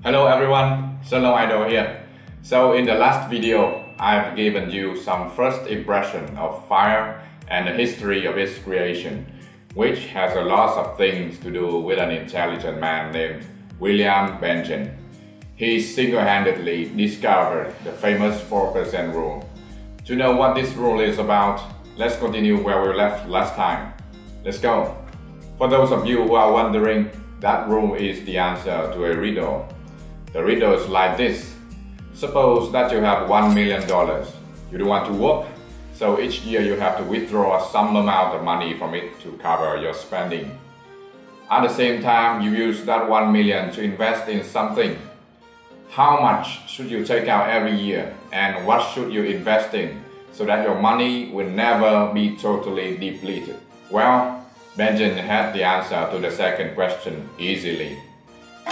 Hello everyone, Sơn Long here. So in the last video, I've given you some first impression of fire and the history of its creation, which has a lot of things to do with an intelligent man named William Benjamin. He single-handedly discovered the famous 4% rule. To know what this rule is about, let's continue where we left last time. Let's go. For those of you who are wondering, that rule is the answer to a riddle. The riddle is like this. Suppose that you have $1 million. You don't want to work, so each year you have to withdraw some amount of money from it to cover your spending. At the same time, you use that 1 million to invest in something. How much should you take out every year, and what should you invest in so that your money will never be totally depleted? Well, Benjamin had the answer to the second question easily.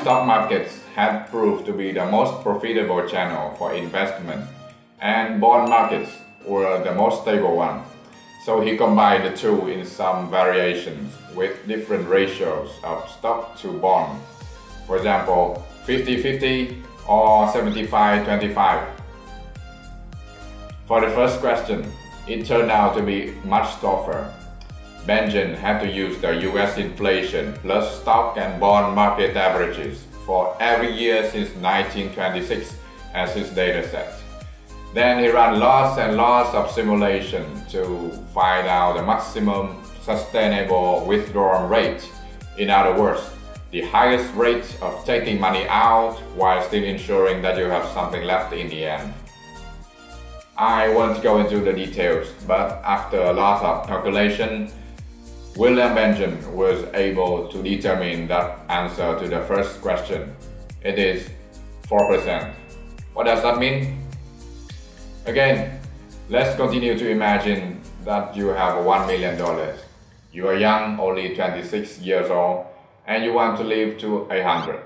Stock markets had proved to be the most profitable channel for investment, and bond markets were the most stable one. So he combined the two in some variations with different ratios of stock to bond. For example, 50-50 or 75-25. For the first question, it turned out to be much tougher. Benjamin had to use the US inflation plus stock and bond market averages for every year since 1926 as his dataset. Then he ran lots and lots of simulations to find out the maximum sustainable withdrawal rate. In other words, the highest rate of taking money out while still ensuring that you have something left in the end. I won't go into the details, but after a lot of calculation, William Benjamin was able to determine that answer to the first question. It is 4%. What does that mean? Again, let's continue to imagine that you have $1 million. You are young, only 26 years old, and you want to live to 100.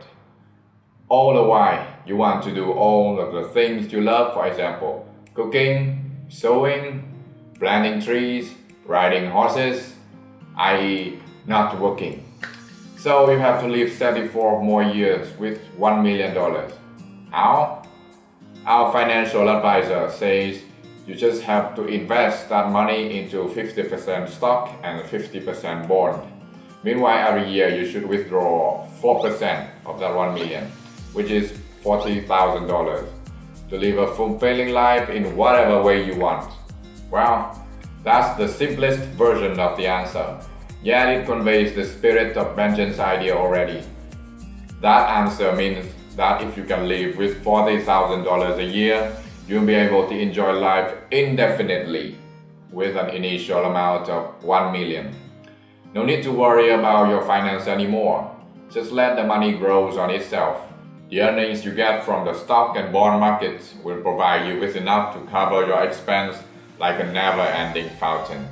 All the while, you want to do all of the things you love, for example, cooking, sewing, planting trees, riding horses, i.e. not working. So you have to live 34 more years with $1 million. How? Our financial advisor says you just have to invest that money into 50% stock and 50% bond. Meanwhile, every year you should withdraw 4% of that 1 million, which is $40,000, to live a fulfilling life in whatever way you want. Well, that's the simplest version of the answer, yet it conveys the spirit of Benjamin's idea already. That answer means that if you can live with $40,000 a year, you'll be able to enjoy life indefinitely with an initial amount of 1 million. No need to worry about your finance anymore. Just let the money grow on itself. The earnings you get from the stock and bond markets will provide you with enough to cover your expense like a never-ending fountain.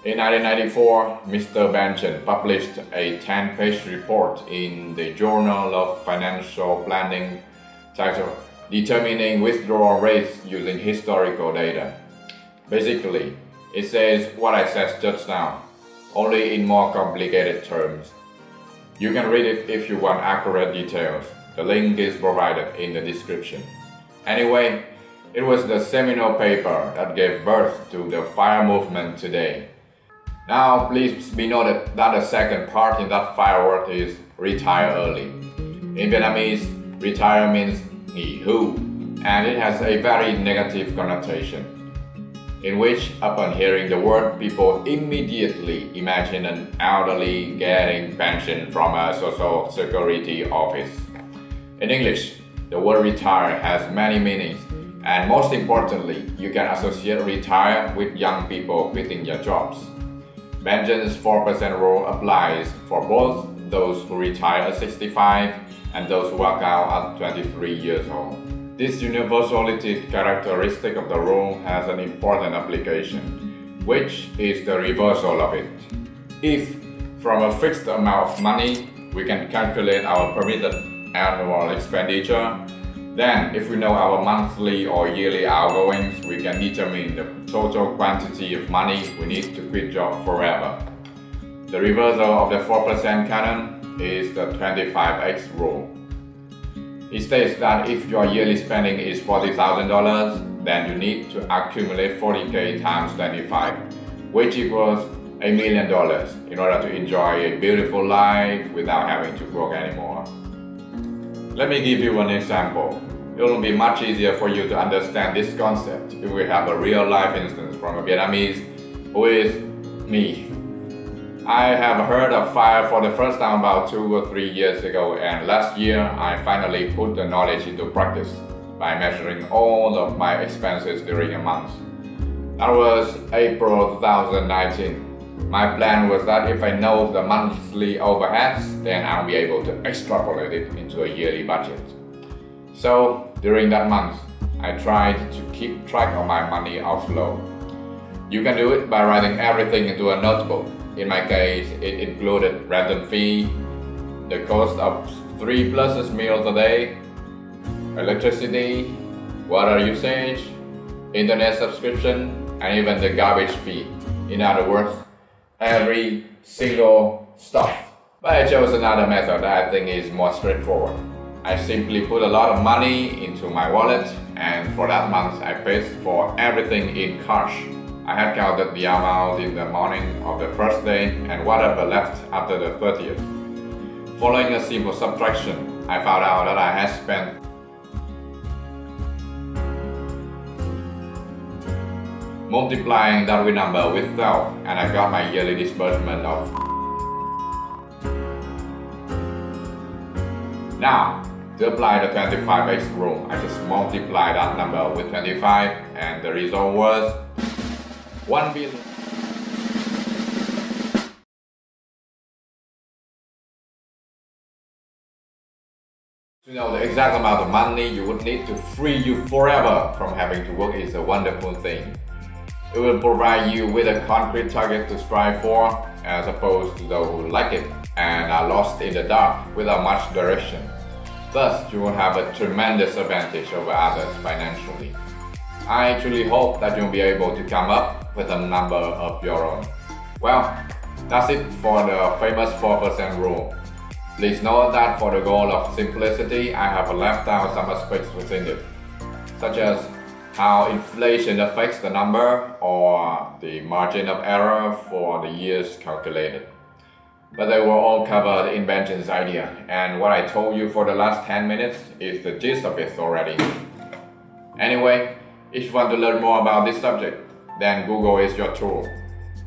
In 1994, Mr. Benjamin published a 10-page report in the Journal of Financial Planning titled Determining Withdrawal Rates Using Historical Data. Basically, it says what I said just now, only in more complicated terms. You can read it if you want accurate details. The link is provided in the description. Anyway, it was the seminal paper that gave birth to the FIRE movement today. Now, please be noted that the second part in that FIRE word is retire early. In Vietnamese, retire means nghỉ hưu, and it has a very negative connotation, in which, upon hearing the word, people immediately imagine an elderly getting pension from a social security office. In English, the word retire has many meanings, and most importantly, you can associate retire with young people quitting their jobs. Benjamin's 4% rule applies for both those who retire at 65 and those who walk out at 23 years old. This universality characteristic of the rule has an important application, which is the reversal of it. If, from a fixed amount of money, we can calculate our permitted annual expenditure, then if we know our monthly or yearly outgoings, we can determine the total quantity of money we need to quit job forever. The reversal of the 4% canon is the 25x rule. It states that if your yearly spending is $40,000, then you need to accumulate 40K times 25, which equals $1 million in order to enjoy a beautiful life without having to work anymore. Let me give you an example. It will be much easier for you to understand this concept if we have a real life instance from a Vietnamese who is me. I have heard of FIRE for the first time about 2 or 3 years ago, and last year I finally put the knowledge into practice by measuring all of my expenses during a month. That was April 2019. My plan was that if I know the monthly overheads, then I'll be able to extrapolate it into a yearly budget. So during that month, I tried to keep track of my money outflow. You can do it by writing everything into a notebook. In my case, it included rental fee, the cost of 3+ meals a day, electricity, water usage, internet subscription, and even the garbage fee. In other words, every single stuff. But I chose another method that I think is more straightforward. I simply put a lot of money into my wallet, and for that month I paid for everything in cash. I had counted the amount in the morning of the first day and whatever left after the 30th. Following a simple subtraction, I found out that I had spent multiplying that number with 12, and I got my yearly disbursement of. Now, to apply the 25x rule, I just multiply that number with 25, and the result was 1 billion. To know the exact amount of money you would need to free you forever from having to work is a wonderful thing. It will provide you with a concrete target to strive for, as opposed to those who lack it and are lost in the dark without much direction. Thus, you will have a tremendous advantage over others financially. I truly hope that you'll be able to come up with a number of your own. Well, that's it for the famous 4% rule. Please note that for the goal of simplicity, I have left out some aspects within it, such as how inflation affects the number or the margin of error for the years calculated. But they were all covered in Benjamin's idea, and what I told you for the last 10 minutes is the gist of it already. Anyway, if you want to learn more about this subject, then Google is your tool.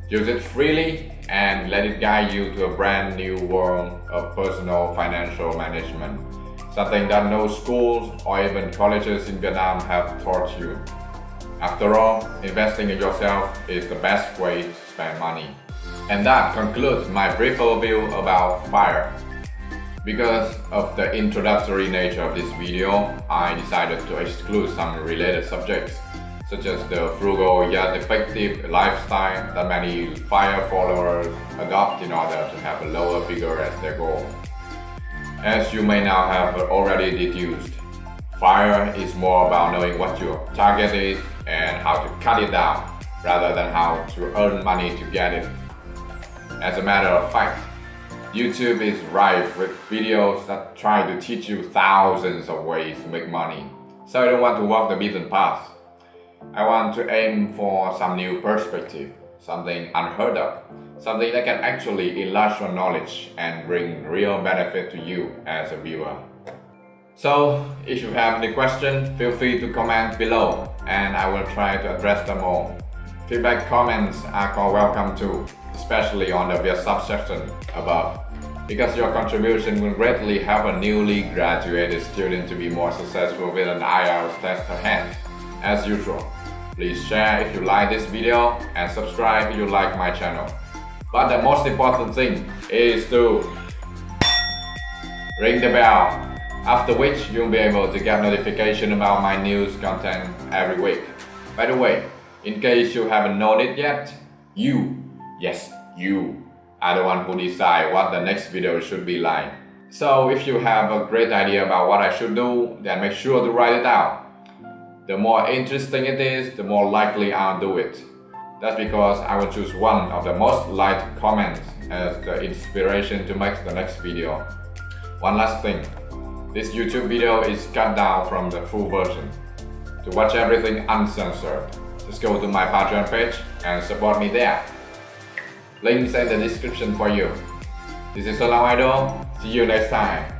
Use it freely and let it guide you to a brand new world of personal financial management, something that no schools or even colleges in Vietnam have taught you. After all, investing in yourself is the best way to spend money. And that concludes my brief overview about FIRE. Because of the introductory nature of this video, I decided to exclude some related subjects, such as the frugal yet effective lifestyle that many FIRE followers adopt in order to have a lower figure as their goal. As you may now have already deduced, FIRE is more about knowing what your target is and how to cut it down, rather than how to earn money to get it. As a matter of fact, YouTube is rife with videos that try to teach you thousands of ways to make money, so I don't want to walk the beaten path. I want to aim for some new perspective, something unheard of, something that can actually enlarge your knowledge and bring real benefit to you as a viewer. So, if you have any questions, feel free to comment below and I will try to address them all. Feedback comments are welcome too, especially on the subsection above, because your contribution will greatly help a newly graduated student to be more successful with an IELTS test ahead. As usual, please share if you like this video and subscribe if you like my channel. But the most important thing is to ring the bell, after which you'll be able to get notification about my news content every week. By the way, in case you haven't known it yet, yes, you are the one who decide what the next video should be like. So if you have a great idea about what I should do, then make sure to write it down. The more interesting it is, the more likely I'll do it. That's because I will choose one of the most liked comments as the inspiration to make the next video. One last thing. This YouTube video is cut down from the full version. To watch everything uncensored, just go to my Patreon page and support me there. Links in the description for you. This is Sơn Long Idol. See you next time.